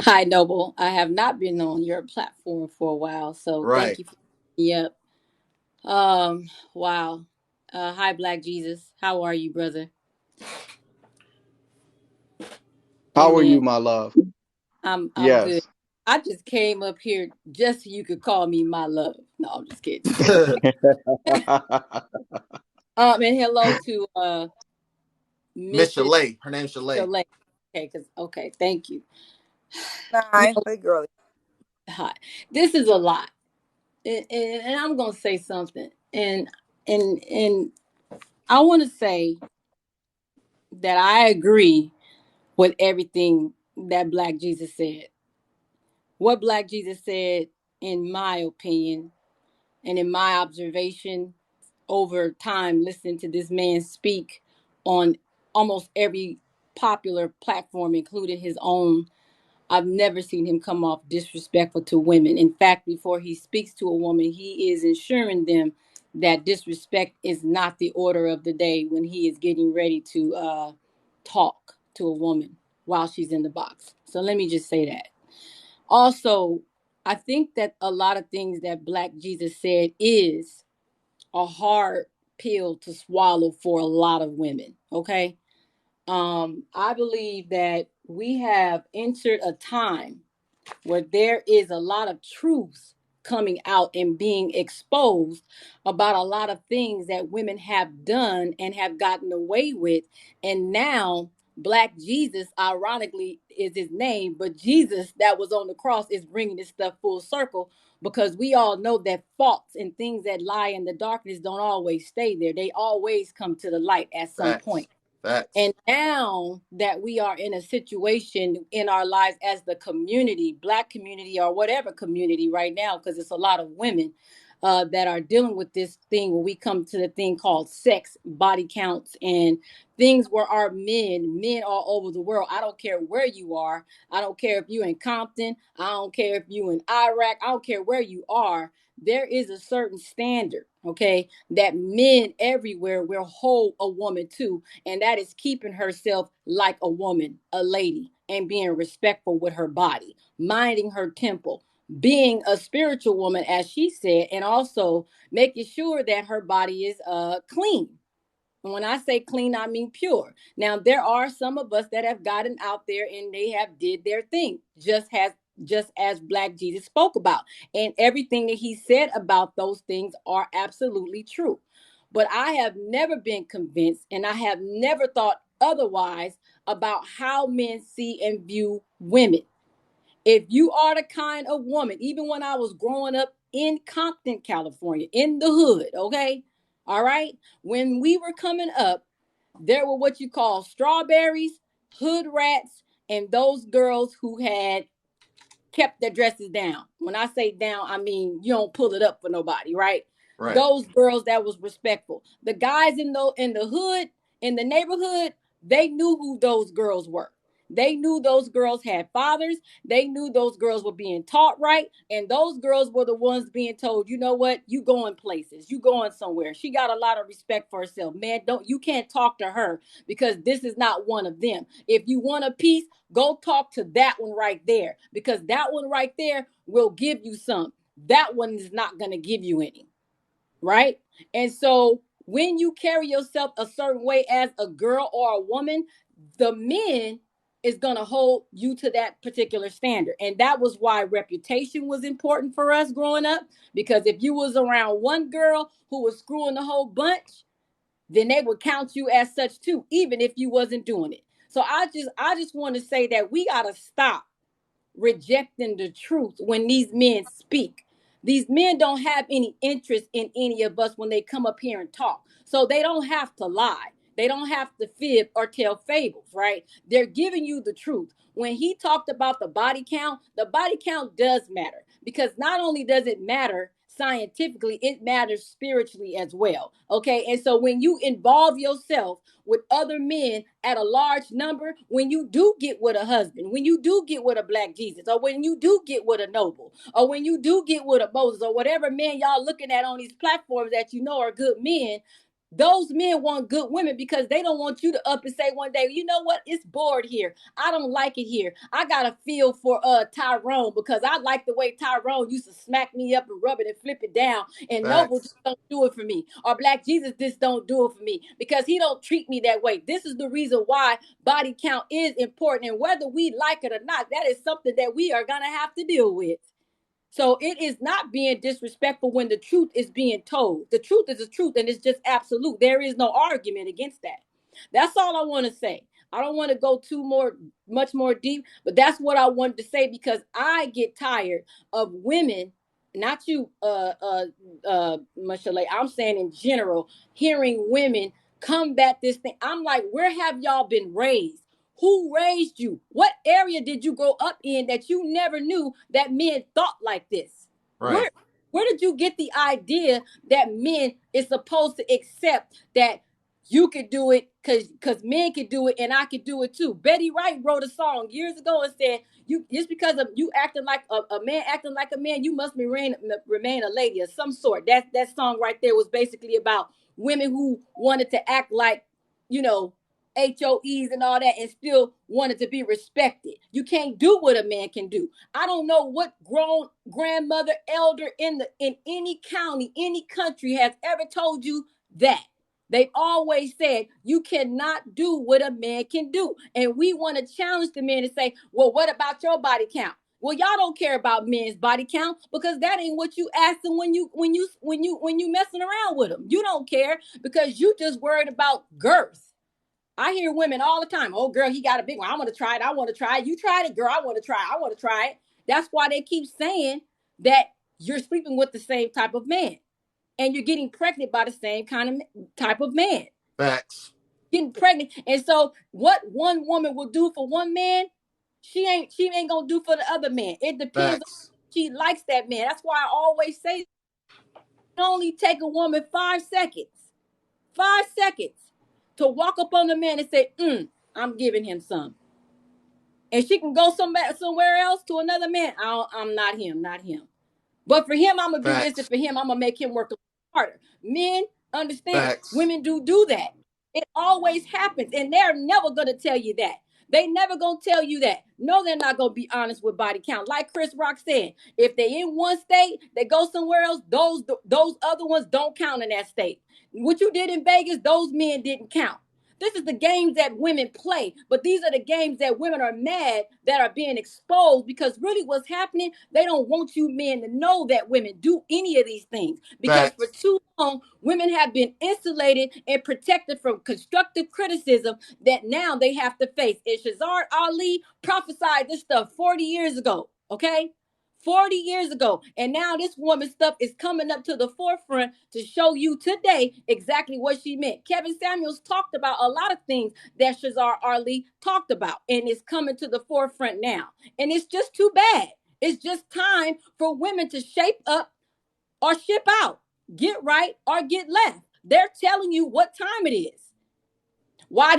Hi, Noble. I have not been on your platform for a while, so thank Right. you. Yep. Wow. Hi, Black Jesus. How are you, brother? How are you, Amen. my love? I'm good. Yes. I just came up here just so you could call me my love. No, I'm just kidding. And hello to Miss Mrs. Chalet. Her name's Chalet. Chalet. Okay, thank you. You Nine. know, Hey, girly. hi. This is a lot, and I'm gonna say something, and I want to say that I agree with everything that Black Jesus said. What Black Jesus said, in my opinion, and in my observation over time, listening to this man speak on almost every popular platform, including his own, I've never seen him come off disrespectful to women. In fact, before he speaks to a woman, he is ensuring them that disrespect is not the order of the day when he is getting ready to talk to a woman while she's in the box. So let me just say that. Also, I think that a lot of things that Black Jesus said is a hard pill to swallow for a lot of women. Okay. I believe that we have entered a time where there is a lot of truth coming out and being exposed about a lot of things that women have done and have gotten away with. And now, Black Jesus, ironically, is his name, but Jesus that was on the cross is bringing this stuff full circle because we all know that faults and things that lie in the darkness don't always stay there. They always come to the light at some Facts. point. Facts. And now that we are in a situation in our lives as the community, Black community or whatever community right now, because it's a lot of women that are dealing with this thing where we come to the thing called sex, body counts, and things where our men all over the world, I don't care where you are. I don't care if you're in Compton. I don't care if you're in Iraq. I don't care where you are. There is a certain standard, okay, that men everywhere will hold a woman to, and that is keeping herself like a woman, a lady, and being respectful with her body, minding her temple, being a spiritual woman, as she said, and also making sure that her body is clean. And when I say clean, I mean pure. Now there are some of us that have gotten out there and they have did their thing, just as Black Jesus spoke about. And everything that he said about those things are absolutely true. But I have never been convinced and I have never thought otherwise about how men see and view women. If you are the kind of woman, even when I was growing up in Compton, California, in the hood, okay? All right. When we were coming up, there were what you call strawberries, hood rats, and those girls who had kept their dresses down. When I say down, I mean you don't pull it up for nobody, right? Right. Those girls that was respectful. The guys in the hood, in the neighborhood, they knew who those girls were. They knew those girls had fathers. They knew those girls were being taught right. And those girls were the ones being told, you know what? You going places. You going somewhere. She got a lot of respect for herself. Man, don't you can't talk to her because this is not one of them. If you want a piece, go talk to that one right there because that one right there will give you some. That one is not going to give you any, right? And so when you carry yourself a certain way as a girl or a woman, the men is going to hold you to that particular standard. And that was why reputation was important for us growing up, because if you was around one girl who was screwing the whole bunch, then they would count you as such too, even if you wasn't doing it. So I just want to say that we got to stop rejecting the truth when these men speak. These men don't have any interest in any of us when they come up here and talk. So they don't have to lie. They don't have to fib or tell fables, right? They're giving you the truth. When he talked about the body count does matter because not only does it matter scientifically, it matters spiritually as well. Okay. And so when you involve yourself with other men at a large number, when you do get with a husband, when you do get with a Black Jesus, or when you do get with a Noble, or when you do get with a Moses, or whatever man y'all looking at on these platforms that you know are good men, Those men want good women because they don't want you to up and say one day, you know what? It's bored here. I don't like it here. I got a feel for Tyrone because I like the way Tyrone used to smack me up and rub it and flip it down. And Noble just don't do it for me. Or Black Jesus just don't do it for me because he don't treat me that way. This is the reason why body count is important. And whether we like it or not, that is something that we are going to have to deal with. So it is not being disrespectful when the truth is being told. The truth is the truth, and it's just absolute. There is no argument against that. That's all I want to say. I don't want to go much more deep, but that's what I wanted to say because I get tired of women, not you, Mashallah. I'm saying in general, hearing women combat this thing. I'm like, where have y'all been raised? Who raised you? What area did you grow up in that you never knew that men thought like this? Right. Where did you get the idea that men is supposed to accept that you could do it because men could do it and I could do it too? Betty Wright wrote a song years ago and said, "You just because of you acting like a man acting like a man, you must remain a lady of some sort." That song right there was basically about women who wanted to act like, you know, HOEs and all that and still wanted to be respected. You can't do what a man can do. I don't know what grown grandmother, elder in any county, any country has ever told you that. They've always said you cannot do what a man can do. And we want to challenge the men and say, well, what about your body count? Well, y'all don't care about men's body count because that ain't what you asked them when you messing around with them. You don't care because you just worried about girth. I hear women all the time, oh, girl, he got a big one. I want to try it. I want to try it. You tried it, girl. I want to try it. I want to try it. That's why they keep saying that you're sleeping with the same type of man and you're getting pregnant by the same type of man. Facts. Getting pregnant. And so what one woman will do for one man, she ain't going to do for the other man. It depends on she likes that man. That's why I always say it only take a woman 5 seconds. 5 seconds. To walk up on the man and say, I'm giving him some. And she can go somewhere else to another man. I'm not him. But for him, I'm going to do this. And for him, I'm going to make him work harder. Men understand. Women do that. It always happens. And they're never going to tell you that. They never going to tell you that. No, they're not going to be honest with body count. Like Chris Rock said, if they in one state, they go somewhere else, those other ones don't count in that state. What you did in Vegas, those men didn't count. This is the games that women play, but these are the games that women are mad that are being exposed because really what's happening, they don't want you men to know that women do any of these things because for too long, women have been insulated and protected from constructive criticism that now they have to face. And Shazard Ali prophesied this stuff 40 years ago, okay? 40 years ago. And now this woman's stuff is coming up to the forefront to show you today exactly what she meant. Kevin Samuels talked about a lot of things that Shazard Ali talked about, and it's coming to the forefront now. And it's just too bad. It's just time for women to shape up or ship out, get right or get left. They're telling you what time it is. Why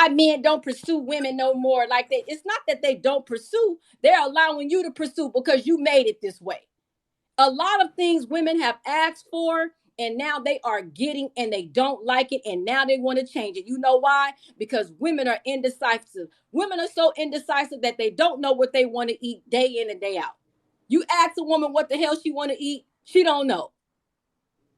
men don't pursue women no more like they? It's not that they don't pursue. They're allowing you to pursue because you made it this way. A lot of things women have asked for and now they are getting and they don't like it and now they want to change it. You know why? Because women are indecisive. Women are so indecisive that they don't know what they want to eat day in and day out. You ask a woman what the hell she want to eat, she don't know.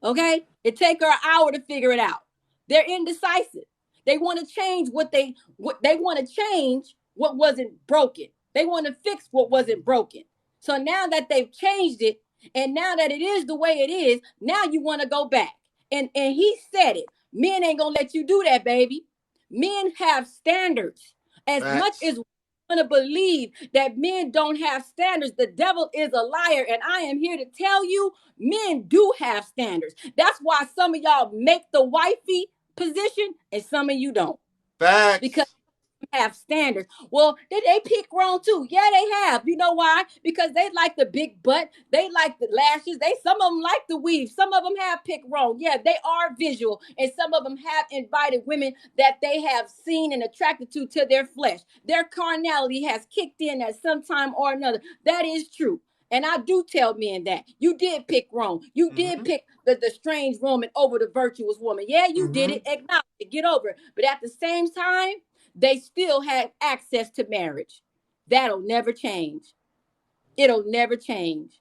Okay? It take her an hour to figure it out. They're indecisive. They want to change what they want to change what wasn't broken. They want to fix what wasn't broken. So now that they've changed it, and now that it is the way it is, now you want to go back. And he said it. Men ain't gonna let you do that, baby. Men have standards. As much as we want to believe that men don't have standards, the devil is a liar. And I am here to tell you, men do have standards. That's why some of y'all make the wifey position and some of you don't. Facts. Because have standards. Well, they pick wrong too. Yeah, they have. You know why? Because they like the big butt. They like the lashes. Some of them like the weave. Some of them have picked wrong. Yeah, they are visual. And some of them have invited women that they have seen and attracted to their flesh. Their carnality has kicked in at some time or another. That is true. And I do tell men that you did pick wrong. You did pick the strange woman over the virtuous woman. Yeah, you did it. Acknowledge it. Get over it. But at the same time, they still had access to marriage. That'll never change. It'll never change.